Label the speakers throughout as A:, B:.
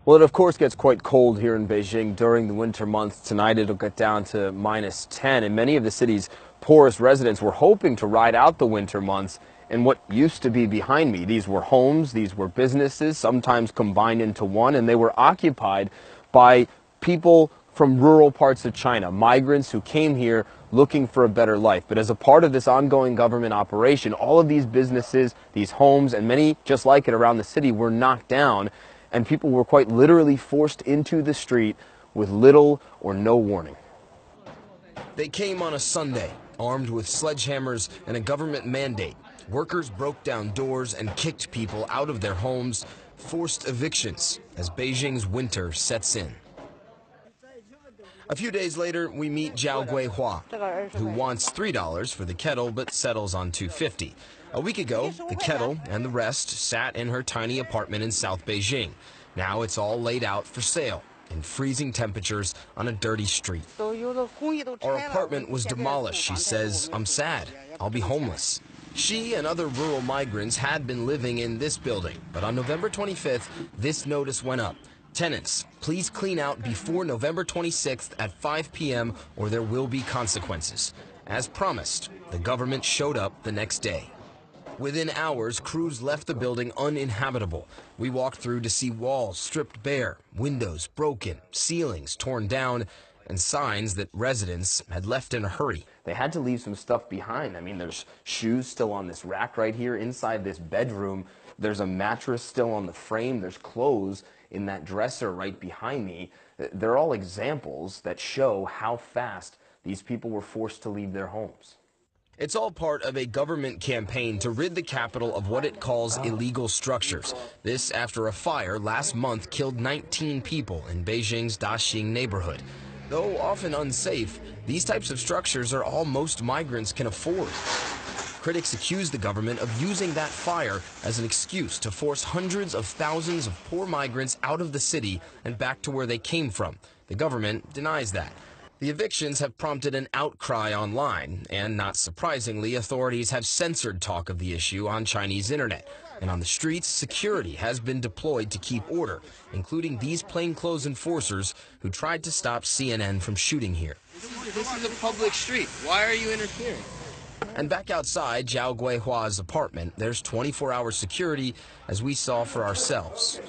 A: Well, it of course gets quite cold here in Beijing during the winter months. Tonight it'll get down to -10, and many of the city's poorest residents were hoping to ride out the winter months in what used to be behind me. These were homes, these were businesses, sometimes combined into one, and they were occupied by people from rural parts of China, migrants who came here looking for a better life. But as a part of this ongoing government operation, all of these businesses, these homes, and many just like it around the city were knocked down, and people were quite literally forced into the street with little or no warning. They came on a Sunday, armed with sledgehammers and a government mandate. Workers broke down doors and kicked people out of their homes, forced evictions as Beijing's winter sets in. A few days later, we meet Zhao Guihua, who wants $3 for the kettle but settles on $2.50. A week ago, the kettle and the rest sat in her tiny apartment in South Beijing. Now it's all laid out for sale in freezing temperatures on a dirty street. Our apartment was demolished, she says. I'm sad. I'll be homeless. She and other rural migrants had been living in this building, but on November 25th, this notice went up. Tenants, please clean out before November 26th at 5 p.m. or there will be consequences. As promised, the government showed up the next day. Within hours, crews left the building uninhabitable. We walked through to see walls stripped bare, windows broken, ceilings torn down, and signs that residents had left in a hurry. They had to leave some stuff behind. I mean, there's shoes still on this rack right here. Inside this bedroom, there's a mattress still on the frame. There's clothes in that dresser right behind me. They're all examples that show how fast these people were forced to leave their homes. It's all part of a government campaign to rid the capital of what it calls illegal structures. This after a fire last month killed 19 people in Beijing's Daxing neighborhood. Though often unsafe, these types of structures are all most migrants can afford. Critics accuse the government of using that fire as an excuse to force hundreds of thousands of poor migrants out of the city and back to where they came from. The government denies that. The evictions have prompted an outcry online, and not surprisingly, authorities have censored talk of the issue on Chinese internet. And on the streets, security has been deployed to keep order, including these plainclothes enforcers who tried to stop CNN from shooting here. This is a public street. Why are you interfering? And back outside Zhao Guihua's apartment, there's 24-hour security, as we saw for ourselves.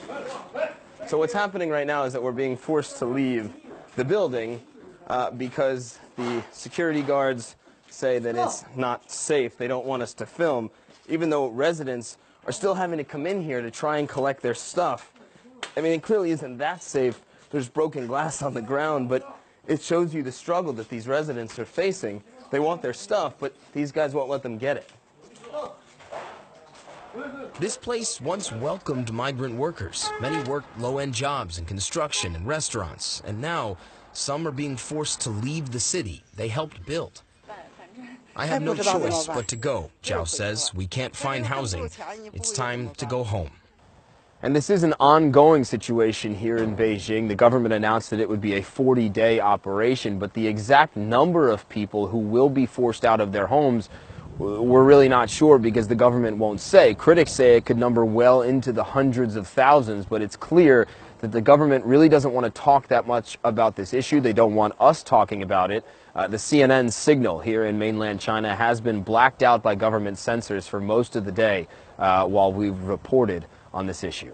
A: So what's happening right now is that we're being forced to leave the building because the security guards say that it's not safe. They don't want us to film, even though residents are still having to come in here to try and collect their stuff. I mean, it clearly isn't that safe. There's broken glass on the ground, but it shows you the struggle that these residents are facing. They want their stuff, but these guys won't let them get it. This place once welcomed migrant workers. Many worked low-end jobs in construction and restaurants, and now some are being forced to leave the city they helped build. I have no choice but to go, Zhao says. We can't find housing. It's time to go home. And this is an ongoing situation here in Beijing. The government announced that it would be a 40-day operation, but the exact number of people who will be forced out of their homes, we're really not sure because the government won't say. Critics say it could number well into the hundreds of thousands, but it's clear that the government really doesn't want to talk that much about this issue. They don't want us talking about it. The CNN signal here in mainland China has been blacked out by government censors for most of the day while we've reported on this issue.